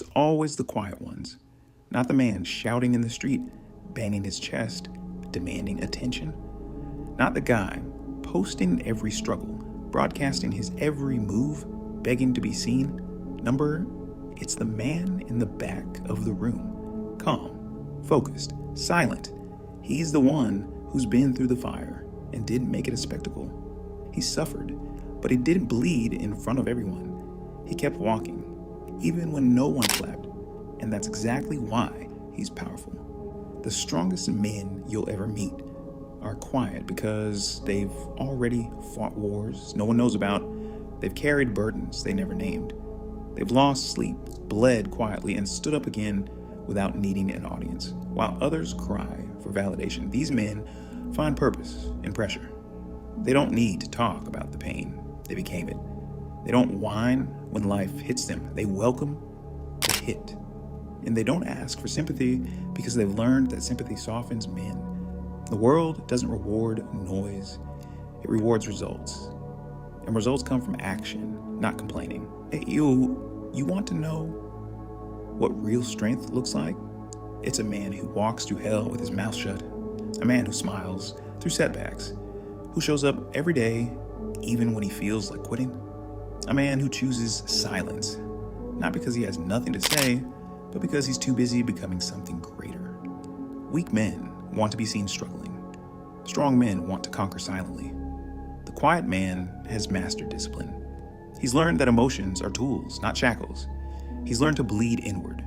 It's always the quiet ones, not the man shouting in the street, banging his chest, demanding attention. Not the guy posting every struggle, broadcasting his every move, begging to be seen. It's the man in the back of the room, calm, focused, silent. He's the one who's been through the fire and didn't make it a spectacle. He suffered, but he didn't bleed in front of everyone. He kept walking, even when no one clapped, and that's exactly why he's powerful. The strongest men you'll ever meet are quiet because they've already fought wars no one knows about. They've carried burdens they never named. They've lost sleep, bled quietly, and stood up again without needing an audience. While others cry for validation, these men find purpose in pressure. They don't need to talk about the pain. They became it. They don't whine when life hits them. They welcome the hit. And they don't ask for sympathy because they've learned that sympathy softens men. The world doesn't reward noise. It rewards results. And results come from action, not complaining. Hey, you want to know what real strength looks like? It's a man who walks through hell with his mouth shut. A man who smiles through setbacks. Who shows up every day, even when he feels like quitting. A man who chooses silence, not because he has nothing to say, but because he's too busy becoming something greater. Weak men want to be seen struggling. Strong men want to conquer silently. The quiet man has mastered discipline. He's learned that emotions are tools, not shackles. He's learned to bleed inward.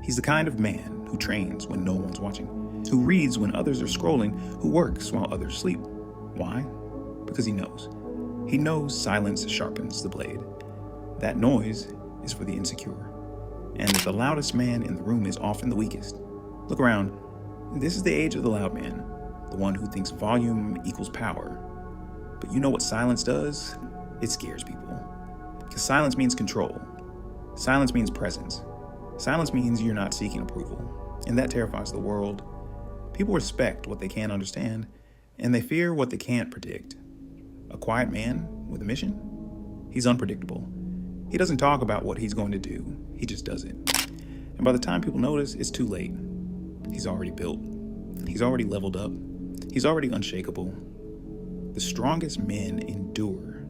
He's the kind of man who trains when no one's watching, who reads when others are scrolling, who works while others sleep. Why? Because he knows. He knows silence sharpens the blade. That noise is for the insecure. And the loudest man in the room is often the weakest. Look around. This is the age of the loud man, the one who thinks volume equals power. But you know what silence does? It scares people. Because silence means control. Silence means presence. Silence means you're not seeking approval. And that terrifies the world. People respect what they can't understand, and they fear what they can't predict. A quiet man with a mission? He's unpredictable. He doesn't talk about what he's going to do. He just does it. And by the time people notice, it's too late. He's already built. He's already leveled up. He's already unshakable. The strongest men endure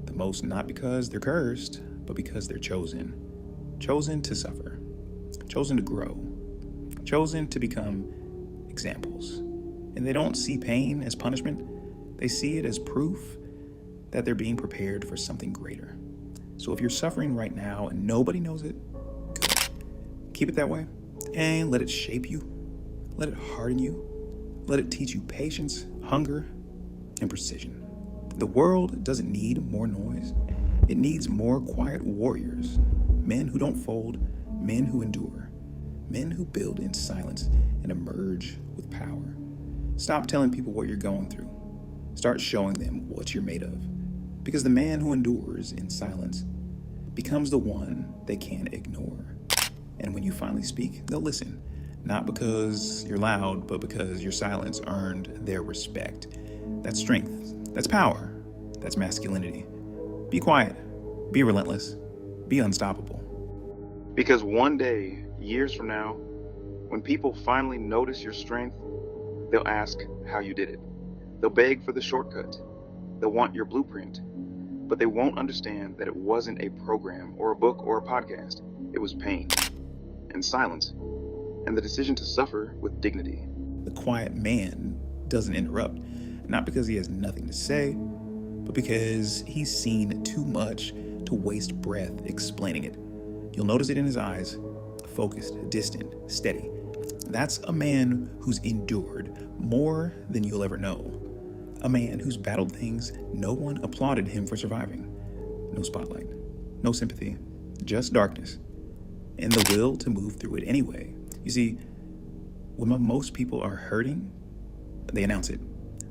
the most, not because they're cursed, but because they're chosen. Chosen to suffer. Chosen to grow. Chosen to become examples. And they don't see pain as punishment. They see it as proof that they're being prepared for something greater. So if you're suffering right now and nobody knows it, good. Keep it that way and let it shape you. Let it harden you. Let it teach you patience, hunger, and precision. The world doesn't need more noise. It needs more quiet warriors. Men who don't fold, men who endure, men who build in silence and emerge with power. Stop telling people what you're going through. Start showing them what you're made of. Because the man who endures in silence becomes the one they can't ignore. And when you finally speak, they'll listen. Not because you're loud, but because your silence earned their respect. That's strength. That's power. That's masculinity. Be quiet. Be relentless. Be unstoppable. Because one day, years from now, when people finally notice your strength, they'll ask how you did it. They'll beg for the shortcut. They'll want your blueprint. But they won't understand that it wasn't a program or a book or a podcast. It was pain and silence and the decision to suffer with dignity. The quiet man doesn't interrupt, not because he has nothing to say, but because he's seen too much to waste breath explaining it. You'll notice it in his eyes, focused, distant, steady. That's a man who's endured more than you'll ever know. A man who's battled things no one applauded him for surviving. No spotlight, no sympathy, just darkness, and the will to move through it anyway. You see, when most people are hurting, they announce it.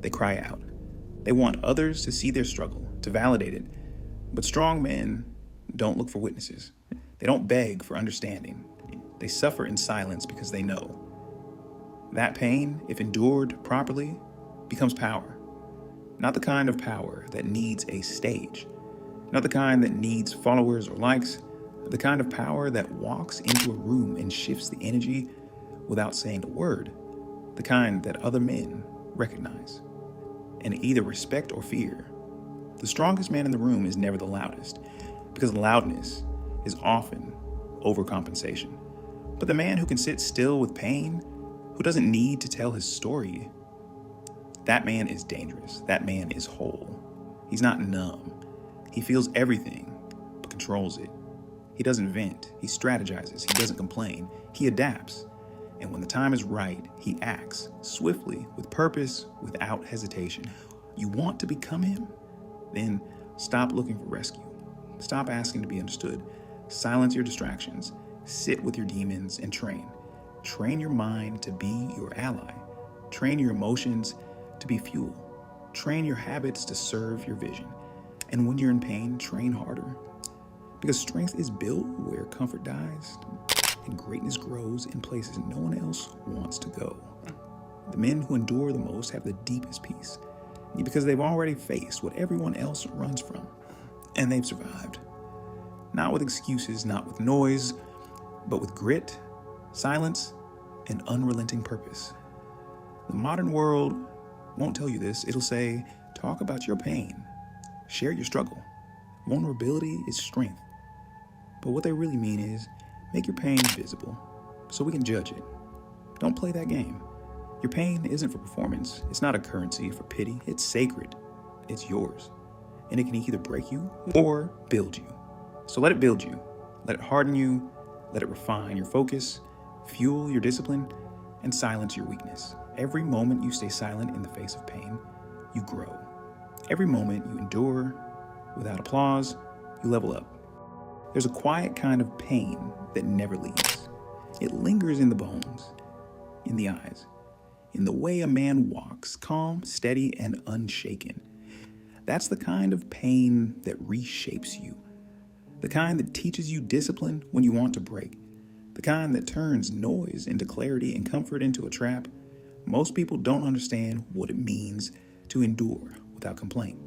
They cry out. They want others to see their struggle, to validate it. But strong men don't look for witnesses. They don't beg for understanding. They suffer in silence because they know. That pain, if endured properly, becomes power. Not the kind of power that needs a stage. Not the kind that needs followers or likes. The kind of power that walks into a room and shifts the energy without saying a word. The kind that other men recognize and either respect or fear. The strongest man in the room is never the loudest, because loudness is often overcompensation. But the man who can sit still with pain, who doesn't need to tell his story, that man is dangerous. That man is whole. He's not numb. He feels everything, but controls it. He doesn't vent. He strategizes. He doesn't complain. He adapts. And when the time is right, he acts swiftly, with purpose, without hesitation. You want to become him? Then stop looking for rescue. Stop asking to be understood. Silence your distractions. Sit with your demons and train. Train your mind to be your ally. Train your emotions to be fuel. Train your habits to serve your vision. And when you're in pain, train harder. Because strength is built where comfort dies, and greatness grows in places no one else wants to go. The men who endure the most have the deepest peace, because they've already faced what everyone else runs from, and they've survived. Not with excuses, not with noise, but with grit, silence, and unrelenting purpose. The modern world won't tell you this. It'll say, talk about your pain, share your struggle. Vulnerability is strength. But what they really mean is, make your pain visible so we can judge it. Don't play that game. Your pain isn't for performance. It's not a currency for pity. It's sacred. It's yours. And it can either break you or build you. So let it build you. Let it harden you. Let it refine your focus, fuel your discipline, and silence your weakness. Every moment you stay silent in the face of pain, you grow. Every moment you endure without applause, you level up. There's a quiet kind of pain that never leaves. It lingers in the bones, in the eyes, in the way a man walks, calm, steady, and unshaken. That's the kind of pain that reshapes you. The kind that teaches you discipline when you want to break. The kind that turns noise into clarity and comfort into a trap. Most people don't understand what it means to endure without complaint,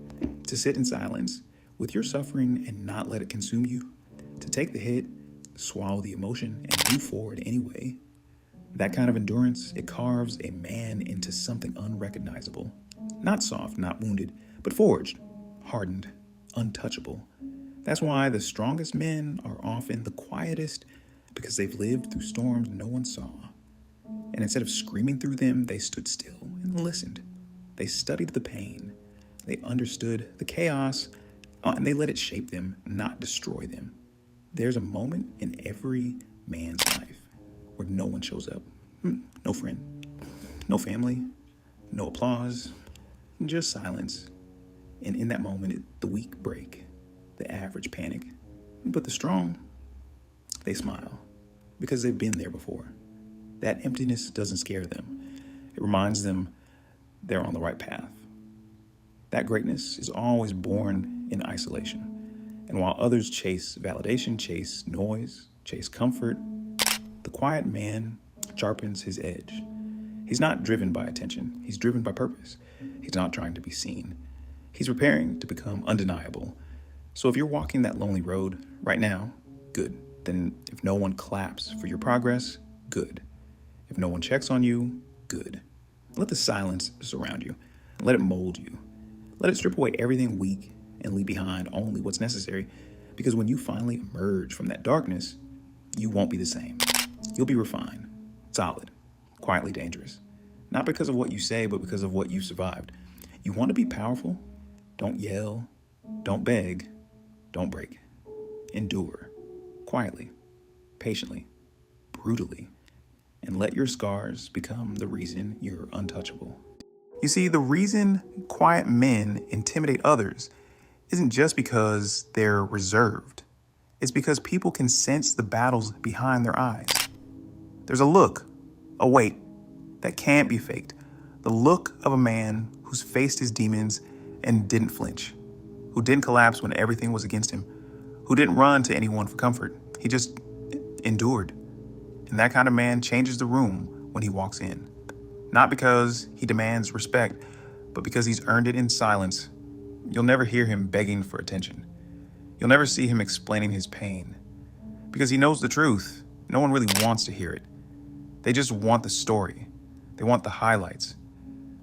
to sit in silence with your suffering and not let it consume you, to take the hit, swallow the emotion, and move forward anyway. That kind of endurance, it carves a man into something unrecognizable. Not soft, not wounded, but forged, hardened, untouchable. That's why the strongest men are often the quietest, because they've lived through storms no one saw. And instead of screaming through them, they stood still and listened. They studied the pain. They understood the chaos, and they let it shape them, not destroy them. There's a moment in every man's life where no one shows up. No friend, no family, no applause, just silence. And in that moment, the weak break, the average panic. But the strong, they smile because they've been there before. That emptiness doesn't scare them. It reminds them they're on the right path. That greatness is always born in isolation. And while others chase validation, chase noise, chase comfort, the quiet man sharpens his edge. He's not driven by attention. He's driven by purpose. He's not trying to be seen. He's preparing to become undeniable. So if you're walking that lonely road right now, good. Then if no one claps for your progress, good. If no one checks on you, good. Let the silence surround you. Let it mold you. Let it strip away everything weak and leave behind only what's necessary. Because when you finally emerge from that darkness, you won't be the same. You'll be refined, solid, quietly dangerous. Not because of what you say, but because of what you survived. You want to be powerful? Don't yell. Don't beg. Don't break. Endure. Quietly, patiently, brutally, and let your scars become the reason you're untouchable. You see, the reason quiet men intimidate others isn't just because they're reserved. It's because people can sense the battles behind their eyes. There's a look, a weight, that can't be faked. The look of a man who's faced his demons and didn't flinch, who didn't collapse when everything was against him, who didn't run to anyone for comfort. He just endured. And that kind of man changes the room when he walks in. Not because he demands respect, but because he's earned it in silence. You'll never hear him begging for attention. You'll never see him explaining his pain. Because he knows the truth. No one really wants to hear it. They just want the story. They want the highlights.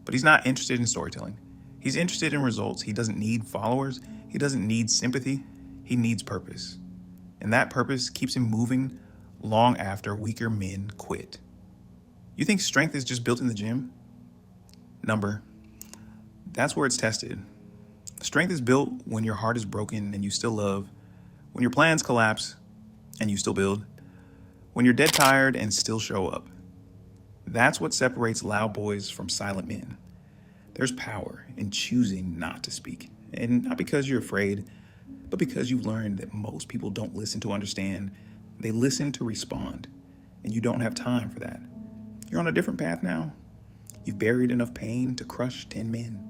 But he's not interested in storytelling. He's interested in results. He doesn't need followers. He doesn't need sympathy. He needs purpose. And that purpose keeps him moving long after weaker men quit. You think strength is just built in the gym? Number. That's where it's tested. Strength is built when your heart is broken and you still love, when your plans collapse and you still build, when you're dead tired and still show up. That's what separates loud boys from silent men. There's power in choosing not to speak, and not because you're afraid, but because you've learned that most people don't listen to understand. They listen to respond, and you don't have time for that. You're on a different path now. You've buried enough pain to crush 10 men.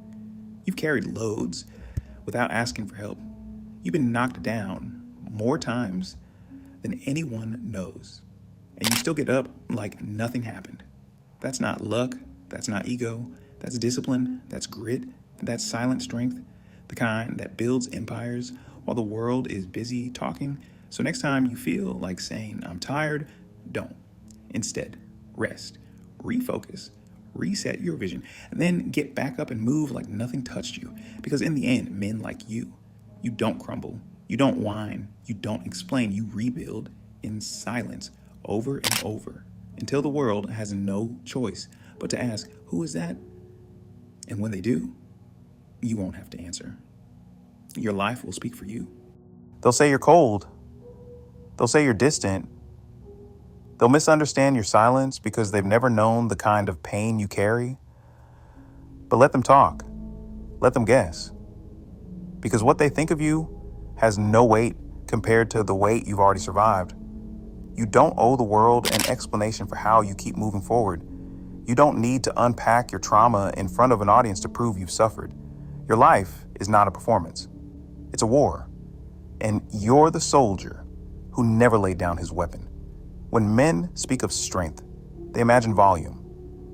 You've carried loads without asking for help. You've been knocked down more times than anyone knows, and you still get up like nothing happened. That's not luck. That's not ego. That's discipline. That's grit. That's silent strength, the kind that builds empires while the world is busy talking. So next time you feel like saying, I'm tired, don't. Instead, rest, refocus, reset your vision, and then get back up and move like nothing touched you. Because in the end, men like you don't crumble. You don't whine. You don't explain. You rebuild in silence over and over until the world has no choice but to ask, who is that? And when they do, you won't have to answer. Your life will speak for you. They'll say you're cold. They'll say you're distant. They'll misunderstand your silence because they've never known the kind of pain you carry. But let them talk. Let them guess. Because what they think of you has no weight compared to the weight you've already survived. You don't owe the world an explanation for how you keep moving forward. You don't need to unpack your trauma in front of an audience to prove you've suffered. Your life is not a performance. It's a war. And you're the soldier who never laid down his weapon. When men speak of strength, they imagine volume.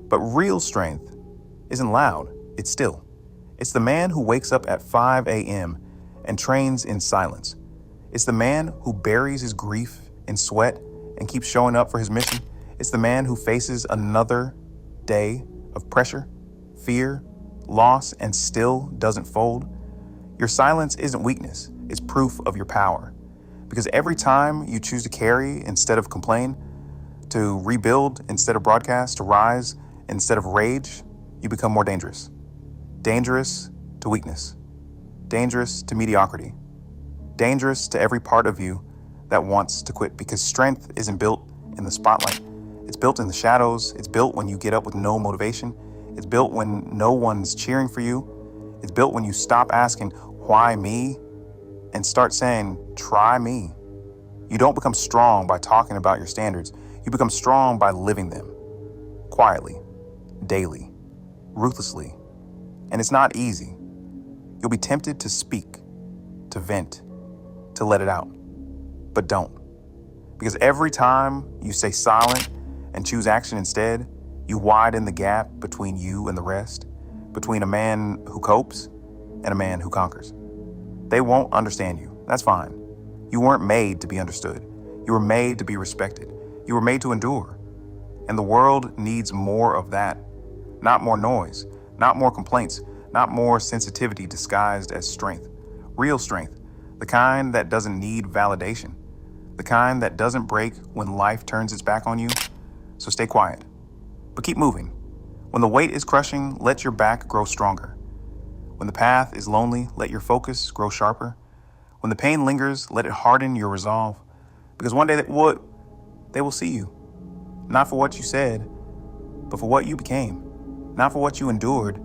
But real strength isn't loud, it's still. It's the man who wakes up at 5 a.m. and trains in silence. It's the man who buries his grief in sweat and keeps showing up for his mission. It's the man who faces another day of pressure, fear, loss, and still doesn't fold. Your silence isn't weakness, it's proof of your power. Because every time you choose to carry instead of complain, to rebuild instead of broadcast, to rise instead of rage, you become more dangerous. Dangerous to weakness. Dangerous to mediocrity. Dangerous to every part of you that wants to quit, because strength isn't built in the spotlight. It's built in the shadows. It's built when you get up with no motivation. It's built when no one's cheering for you. It's built when you stop asking, why me? And start saying, try me. You don't become strong by talking about your standards. You become strong by living them. Quietly, daily, ruthlessly. And it's not easy. You'll be tempted to speak, to vent, to let it out. But don't. Because every time you stay silent and choose action instead, you widen the gap between you and the rest, between a man who copes and a man who conquers. They won't understand you. That's fine. You weren't made to be understood. You were made to be respected. You were made to endure. And the world needs more of that. Not more noise, not more complaints, not more sensitivity disguised as strength. Real strength, the kind that doesn't need validation, the kind that doesn't break when life turns its back on you. So stay quiet, but keep moving. When the weight is crushing, let your back grow stronger. When the path is lonely, let your focus grow sharper. When the pain lingers, let it harden your resolve. Because one day they will see you, not for what you said, but for what you became. Not for what you endured,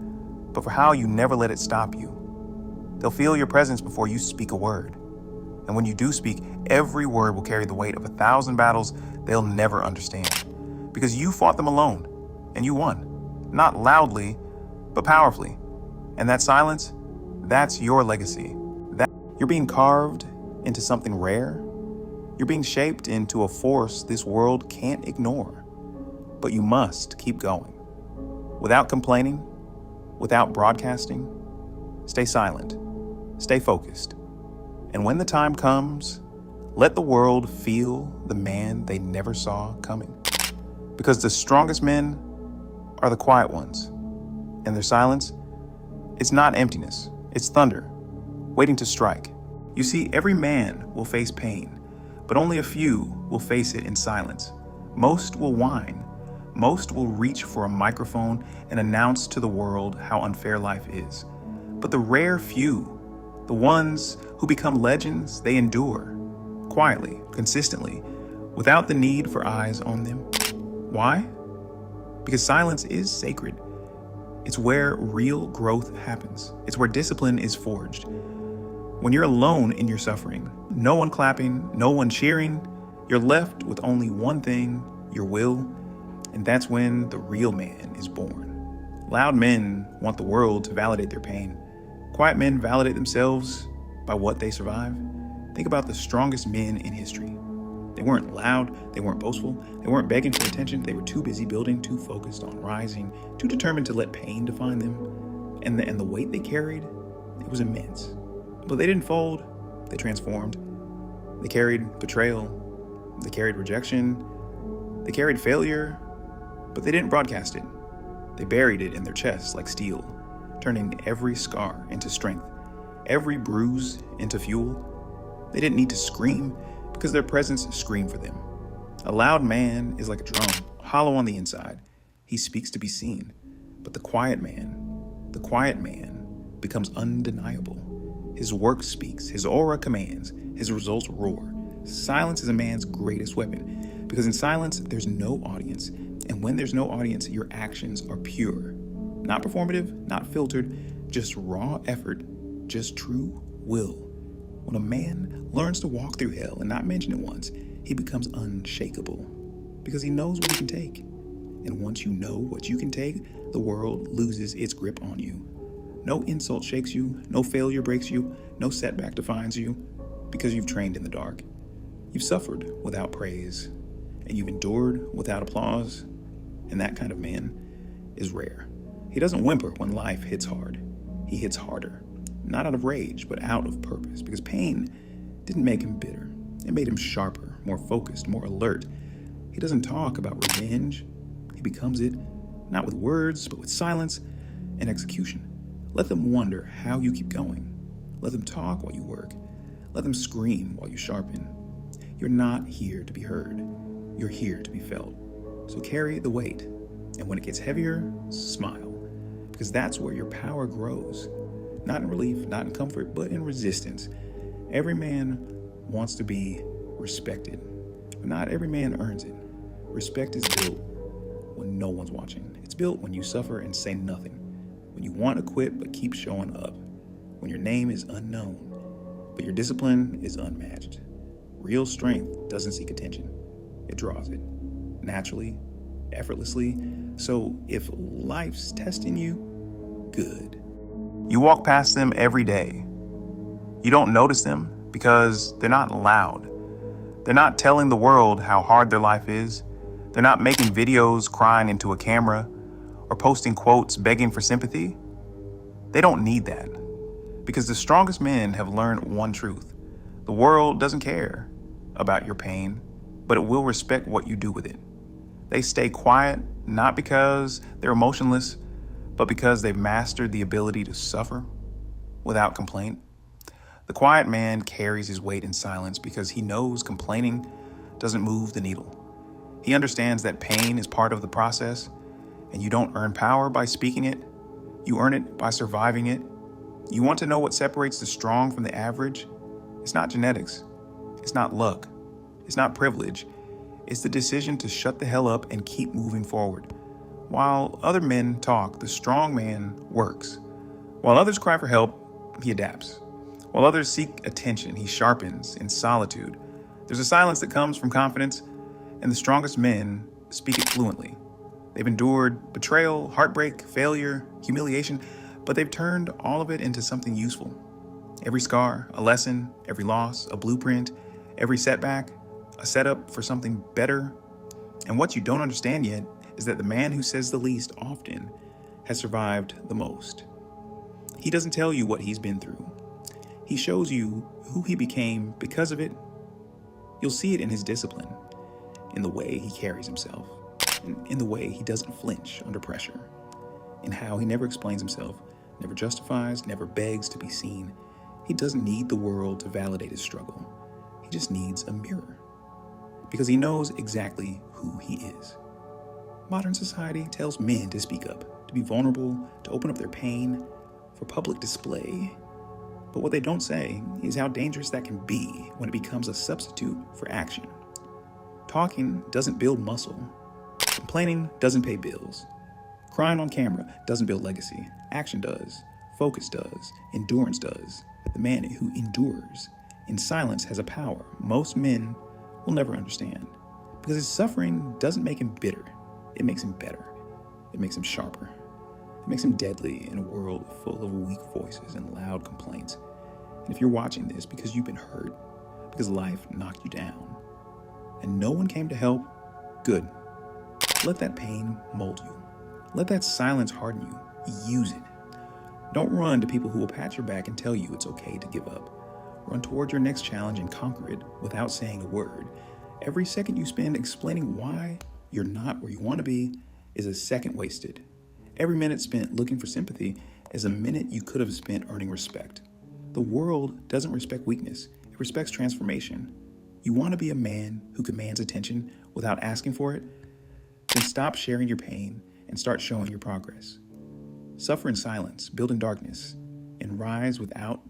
but for how you never let it stop you. They'll feel your presence before you speak a word. And when you do speak, every word will carry the weight of 1,000 battles they'll never understand. Because you fought them alone, and you won. Not loudly, but powerfully. And that silence, that's your legacy. You're being carved into something rare. You're being shaped into a force this world can't ignore. But you must keep going. Without complaining, without broadcasting, stay silent, stay focused. And when the time comes, Let the world feel the man they never saw coming. Because the strongest men are the quiet ones. And their silence, it's not emptiness, it's thunder, waiting to strike. You see, every man will face pain, but only a few will face it in silence. Most will whine. Most will reach for a microphone and announce to the world how unfair life is. But the rare few, the ones who become legends, they endure, quietly, consistently, without the need for eyes on them. Why? Because silence is sacred. It's where real growth happens. It's where discipline is forged. When you're alone in your suffering, no one clapping, no one cheering, you're left with only one thing, your will, and that's when the real man is born. Loud men want the world to validate their pain. Quiet men validate themselves by what they survive. Think about the strongest men in history. They weren't loud, they weren't boastful, they weren't begging for attention, they were too busy building, too focused on rising, too determined to let pain define them. And the weight they carried, it was immense. But they didn't fold, they transformed. They carried betrayal, they carried rejection, they carried failure, but they didn't broadcast it. They buried it in their chests like steel, turning every scar into strength, every bruise into fuel. They didn't need to scream because their presence screamed for them. A loud man is like a drum, hollow on the inside. He speaks to be seen. But the quiet man becomes undeniable. His work speaks, his aura commands, his results roar. Silence is a man's greatest weapon, because in silence, there's no audience. And when there's no audience, your actions are pure. Not performative, not filtered, just raw effort, just true will. When a man learns to walk through hell and not mention it once, he becomes unshakable because he knows what he can take. And once you know what you can take, the world loses its grip on you. No insult shakes you, no failure breaks you, no setback defines you, because you've trained in the dark. You've suffered without praise, and you've endured without applause, and that kind of man is rare. He doesn't whimper when life hits hard. He hits harder. Not out of rage, but out of purpose, because pain didn't make him bitter. It made him sharper, more focused, more alert. He doesn't talk about revenge. He becomes it, not with words, but with silence and execution. Let them wonder how you keep going. Let them talk while you work. Let them scream while you sharpen. You're not here to be heard. You're here to be felt. So carry the weight. And when it gets heavier, smile, because that's where your power grows. Not in relief, not in comfort, but in resistance. Every man wants to be respected, but not every man earns it. Respect is built when no one's watching. It's built when you suffer and say nothing, when you want to quit but keep showing up, when your name is unknown, but your discipline is unmatched. Real strength doesn't seek attention. It draws it, naturally, effortlessly. So if life's testing you, good. You walk past them every day. You don't notice them because they're not loud. They're not telling the world how hard their life is. They're not making videos crying into a camera or posting quotes begging for sympathy. They don't need that, because the strongest men have learned one truth. The world doesn't care about your pain, but it will respect what you do with it. They stay quiet, not because they're emotionless, but because they've mastered the ability to suffer without complaint. The quiet man carries his weight in silence because he knows complaining doesn't move the needle. He understands that pain is part of the process, and you don't earn power by speaking it. You earn it by surviving it. You want to know what separates the strong from the average? It's not genetics. It's not luck. It's not privilege. It's the decision to shut the hell up and keep moving forward. While other men talk, the strong man works. While others cry for help, he adapts. While others seek attention, he sharpens in solitude. There's a silence that comes from confidence, and the strongest men speak it fluently. They've endured betrayal, heartbreak, failure, humiliation, but they've turned all of it into something useful. Every scar, a lesson, every loss, a blueprint, every setback, a setup for something better. And what you don't understand yet is that the man who says the least often has survived the most. He doesn't tell you what he's been through. He shows you who he became because of it, You'll see it in his discipline, in the way he carries himself, in the way he doesn't flinch under pressure, in how he never explains himself, never justifies, never begs to be seen. He doesn't need the world to validate his struggle. He just needs a mirror, because he knows exactly who he is. Modern society tells men to speak up, to be vulnerable, to open up their pain for public display. But what they don't say is how dangerous that can be when it becomes a substitute for action. Talking doesn't build muscle. Complaining doesn't pay bills. Crying on camera doesn't build legacy. Action does. Focus does. Endurance does. The man who endures in silence has a power most men will never understand, because his suffering doesn't make him bitter. It makes him better. It makes him sharper. It makes him deadly in a world full of weak voices and loud complaints. And if you're watching this because you've been hurt, because life knocked you down, and no one came to help, good. Let that pain mold you. Let that silence harden you. Use it. Don't run to people who will pat your back and tell you it's okay to give up. Run toward your next challenge and conquer it without saying a word. Every second you spend explaining why you're not where you want to be is a second wasted. Every minute spent looking for sympathy is a minute you could have spent earning respect. The world doesn't respect weakness. It respects transformation. You want to be a man who commands attention without asking for it? Then stop sharing your pain and start showing your progress. Suffer in silence, build in darkness, and rise without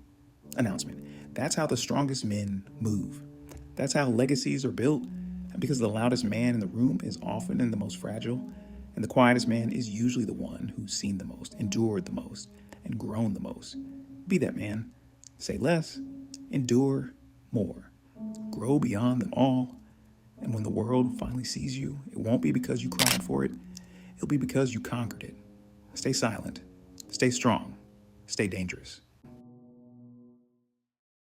announcement. That's how the strongest men move. That's how legacies are built. And because the loudest man in the room is often the most fragile, and the quietest man is usually the one who's seen the most, endured the most, and grown the most. Be that man. Say less, endure more, grow beyond them all. And when the world finally sees you, it won't be because you cried for it. It'll be because you conquered it. Stay silent, stay strong, stay dangerous.